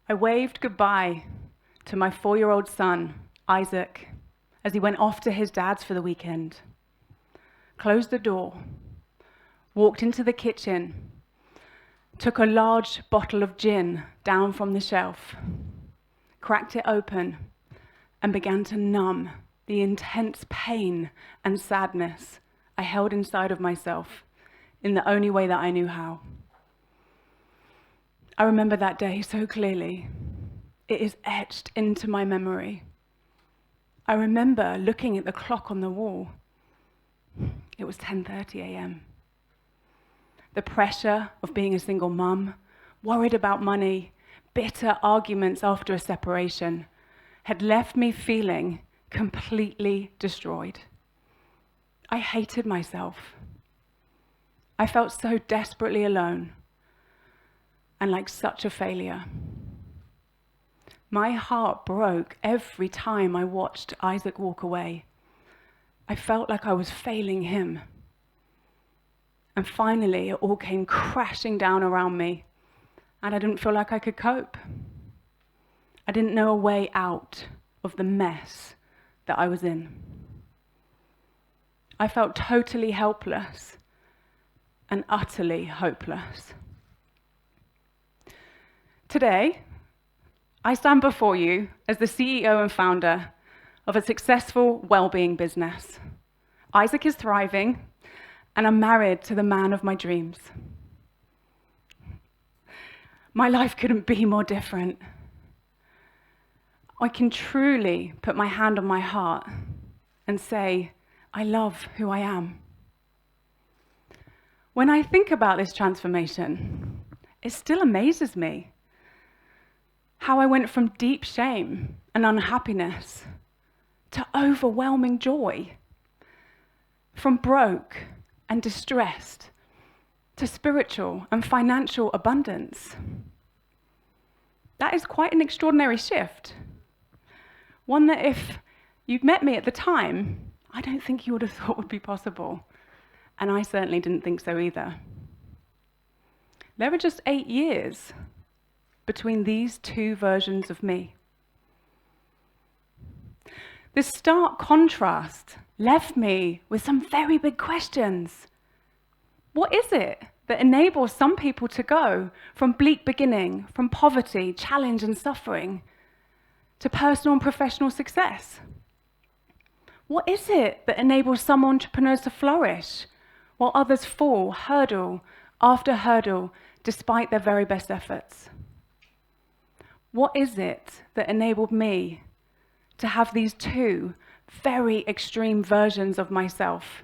I waved goodbye to my 4-year-old son, Isaac, as he went off to his dad's for the weekend. Closed the door, walked into the kitchen, took a large bottle of gin down from the shelf, cracked it open, and began to numb the intense pain and sadness I held inside of myself in the only way that I knew how. I remember that day so clearly. It is etched into my memory. I remember looking at the clock on the wall. It was 10:30 a.m. The pressure of being a single mum, worried about money, bitter arguments after a separation, had left me feeling completely destroyed. I hated myself. I felt so desperately alone and like such a failure. My heart broke every time I watched Isaac walk away. I felt like I was failing him. And finally, it all came crashing down around me, and I didn't feel like I could cope. I didn't know a way out of the mess that I was in. I felt totally helpless and utterly hopeless. Today, I stand before you as the CEO and founder of a successful wellbeing business. Isaac is thriving, and I'm married to the man of my dreams. My life couldn't be more different. I can truly put my hand on my heart and say, I love who I am. When I think about this transformation, it still amazes me how I went from deep shame and unhappiness to overwhelming joy, from broke and distressed to spiritual and financial abundance. That is quite an extraordinary shift. One that if you'd met me at the time, I don't think you would have thought would be possible. And I certainly didn't think so either. There were just 8 years between these two versions of me. This stark contrast left me with some very big questions. What is it that enables some people to go from bleak beginning, from poverty, challenge and suffering, to personal and professional success? What is it that enables some entrepreneurs to flourish while others fall hurdle after hurdle despite their very best efforts? What is it that enabled me to have these two very extreme versions of myself?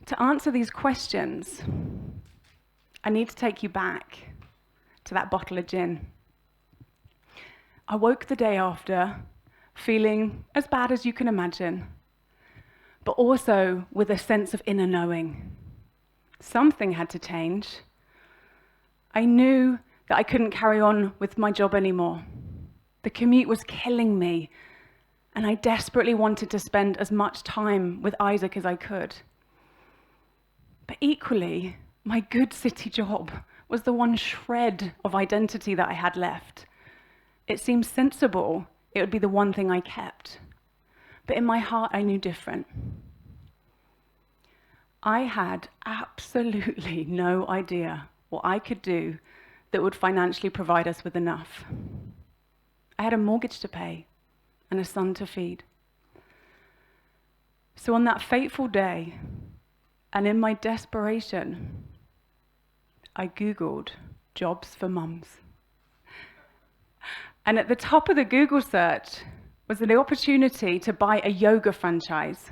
To answer these questions, I need to take you back to that bottle of gin. I woke the day after feeling as bad as you can imagine, but also with a sense of inner knowing. Something had to change. I knew that I couldn't carry on with my job anymore. The commute was killing me, and I desperately wanted to spend as much time with Isaac as I could. But equally, my good city job was the one shred of identity that I had left. It seemed sensible it would be the one thing I kept. But in my heart, I knew different. I had absolutely no idea what I could do that would financially provide us with enough. I had a mortgage to pay and a son to feed. So on that fateful day, and in my desperation, I Googled jobs for mums. And at the top of the Google search was the opportunity to buy a yoga franchise.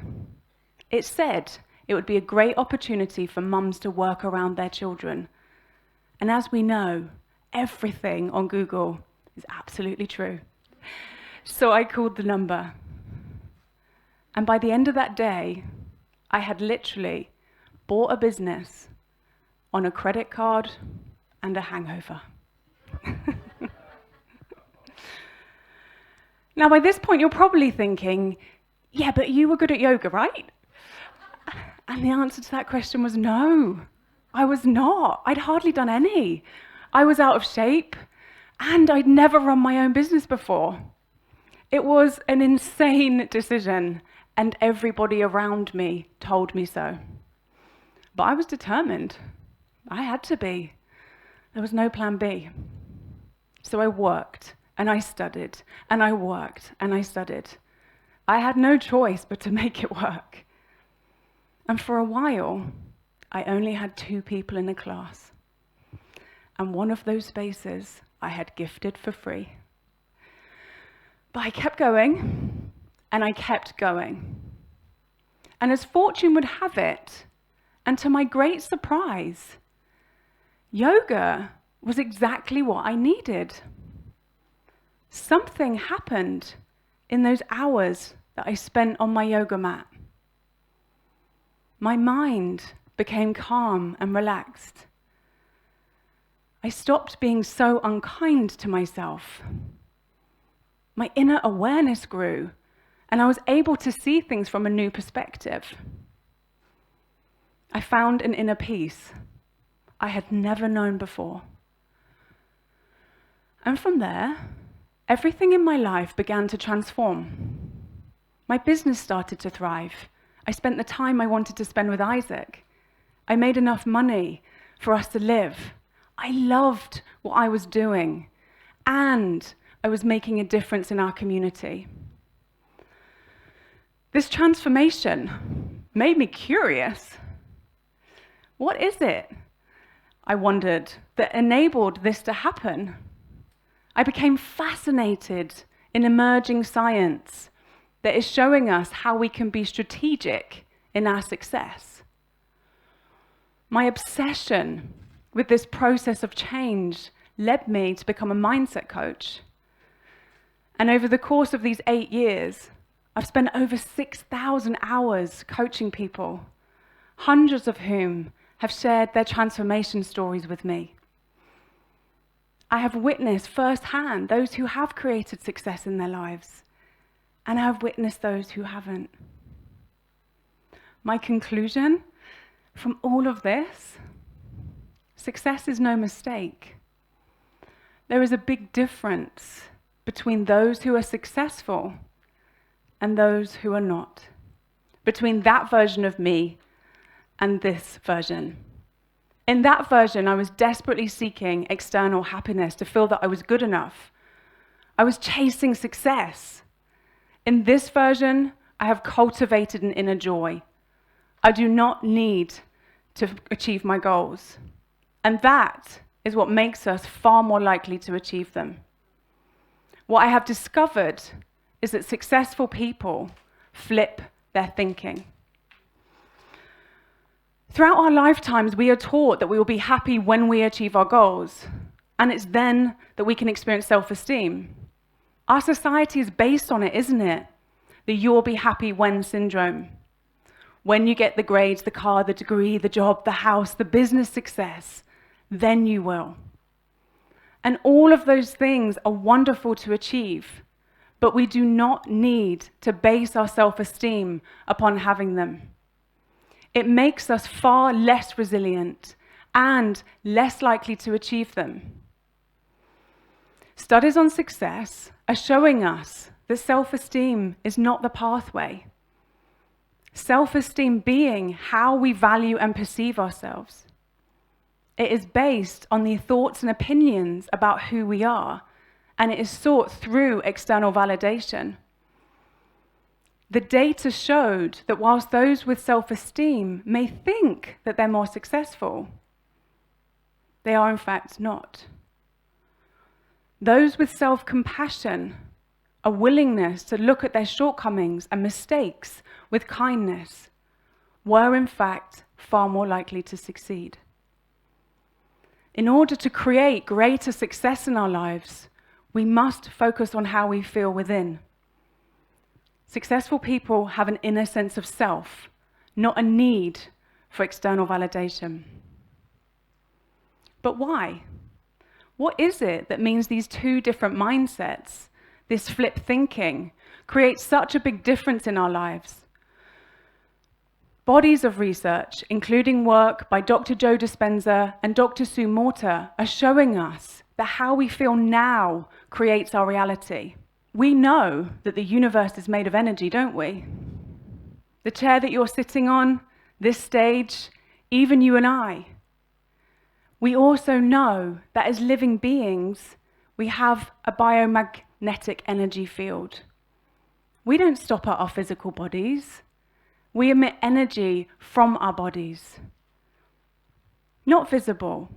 It said it would be a great opportunity for mums to work around their children. And as we know, everything on Google is absolutely true. So I called the number. And by the end of that day, I had literally bought a business on a credit card and a hangover. Now, by this point, you're probably thinking, yeah, but you were good at yoga, right? And the answer to that question was no, I was not. I'd hardly done any. I was out of shape. And I'd never run my own business before. It was an insane decision, and everybody around me told me so. But I was determined. I had to be. There was no plan B. So I worked, and I studied, and I worked, and I studied. I had no choice but to make it work. And for a while, I only had 2 people in a class. And one of those spaces I had gifted for free. But I kept going, and I kept going. And as fortune would have it, and to my great surprise, yoga was exactly what I needed. Something happened in those hours that I spent on my yoga mat. My mind became calm and relaxed. I stopped being so unkind to myself. My inner awareness grew, and I was able to see things from a new perspective. I found an inner peace I had never known before. And from there, everything in my life began to transform. My business started to thrive. I spent the time I wanted to spend with Isaac. I made enough money for us to live. I loved what I was doing, and I was making a difference in our community. This transformation made me curious. What is it, I wondered, that enabled this to happen? I became fascinated in emerging science that is showing us how we can be strategic in our success. My obsession with this process of change led me to become a mindset coach. And over the course of these 8 years, I've spent over 6,000 hours coaching people, hundreds of whom have shared their transformation stories with me. I have witnessed firsthand those who have created success in their lives, and I have witnessed those who haven't. My conclusion from all of this: success is no mistake. There is a big difference between those who are successful and those who are not, between that version of me and this version. In that version, I was desperately seeking external happiness to feel that I was good enough. I was chasing success. In this version, I have cultivated an inner joy. I do not need to achieve my goals. And that is what makes us far more likely to achieve them. What I have discovered is that successful people flip their thinking. Throughout our lifetimes, we are taught that we will be happy when we achieve our goals, and it's then that we can experience self-esteem. Our society is based on it, isn't it? The "you'll be happy when" syndrome. When you get the grades, the car, the degree, the job, the house, the business success, then you will. And all of those things are wonderful to achieve, but we do not need to base our self-esteem upon having them. It makes us far less resilient and less likely to achieve them. Studies on success are showing us that self-esteem is not the pathway. Self-esteem being how we value and perceive ourselves. It is based on the thoughts and opinions about who we are, and it is sought through external validation. The data showed that whilst those with self-esteem may think that they're more successful, they are in fact not. Those with self-compassion, a willingness to look at their shortcomings and mistakes with kindness, were in fact far more likely to succeed. In order to create greater success in our lives, we must focus on how we feel within. Successful people have an inner sense of self, not a need for external validation. But why? What is it that means these two different mindsets, this flip thinking, create such a big difference in our lives? Bodies of research, including work by Dr. Joe Dispenza and Dr. Sue Morter, are showing us that how we feel now creates our reality. We know that the universe is made of energy, don't we? The chair that you're sitting on, this stage, even you and I. We also know that as living beings, we have a biomagnetic energy field. We don't stop at our physical bodies. We emit energy from our bodies. Not visible,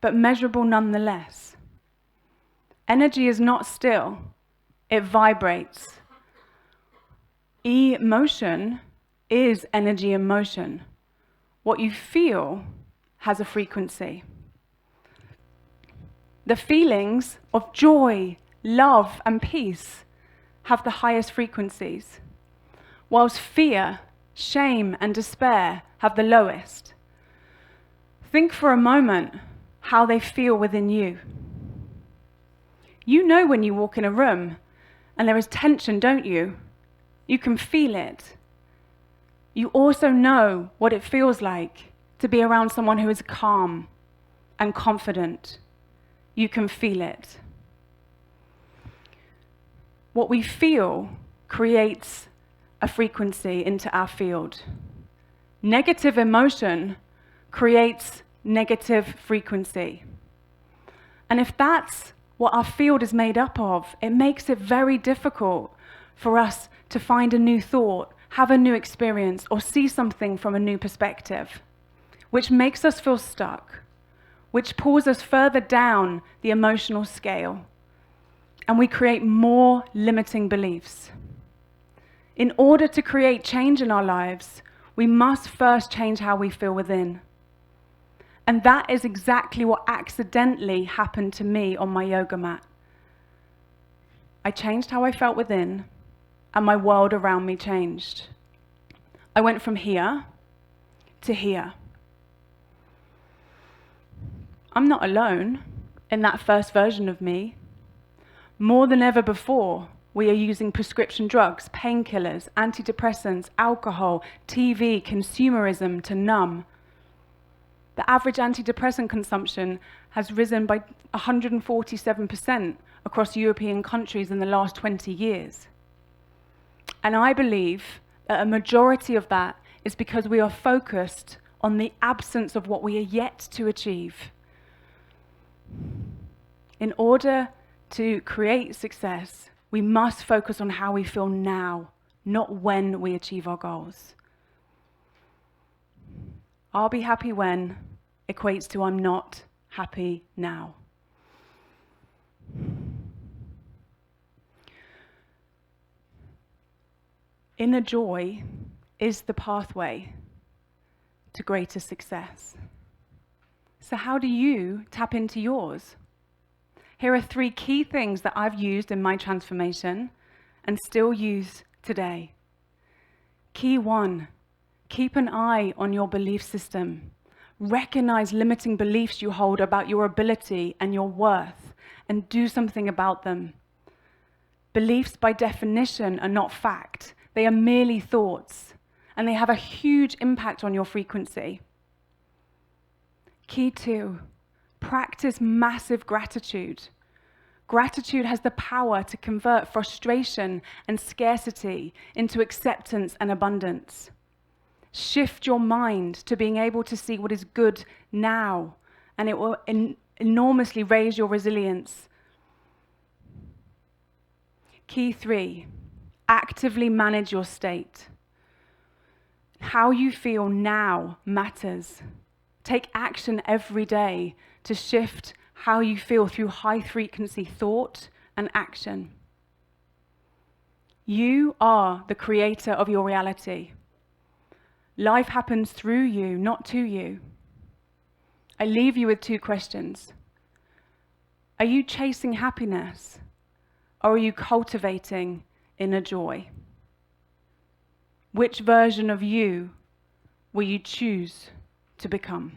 but measurable nonetheless. Energy is not still, it vibrates. Emotion is energy in motion. What you feel has a frequency. The feelings of joy, love, and peace have the highest frequencies, whilst fear, shame, and despair have the lowest. Think for a moment how they feel within you. You know when you walk in a room and there is tension, don't you? You can feel it. You also know what it feels like to be around someone who is calm and confident. You can feel it. What we feel creates a frequency into our field. Negative emotion creates negative frequency. And if that's what our field is made up of, it makes it very difficult for us to find a new thought, have a new experience, or see something from a new perspective, which makes us feel stuck, which pulls us further down the emotional scale, and we create more limiting beliefs. In order to create change in our lives, we must first change how we feel within. And that is exactly what accidentally happened to me on my yoga mat. I changed how I felt within, and my world around me changed. I went from here to here. I'm not alone in that first version of me. More than ever before, we are using prescription drugs, painkillers, antidepressants, alcohol, TV, consumerism to numb. The average antidepressant consumption has risen by 147% across European countries in the last 20 years. And I believe that a majority of that is because we are focused on the absence of what we are yet to achieve. In order to create success, we must focus on how we feel now, not when we achieve our goals. I'll be happy when equates to I'm not happy now. Inner joy is the pathway to greater success. So how do you tap into yours? Here are 3 key things that I've used in my transformation and still use today. Key 1, keep an eye on your belief system. Recognize limiting beliefs you hold about your ability and your worth, and do something about them. Beliefs by definition are not fact. They are merely thoughts, and they have a huge impact on your frequency. Key 2, practice massive gratitude. Gratitude has the power to convert frustration and scarcity into acceptance and abundance. Shift your mind to being able to see what is good now, and it will enormously raise your resilience. Key 3, actively manage your state. How you feel now matters. Take action every day to shift how you feel through high-frequency thought and action. You are the creator of your reality. Life happens through you, not to you. I leave you with 2 questions. Are you chasing happiness, or are you cultivating inner joy? Which version of you will you choose to become?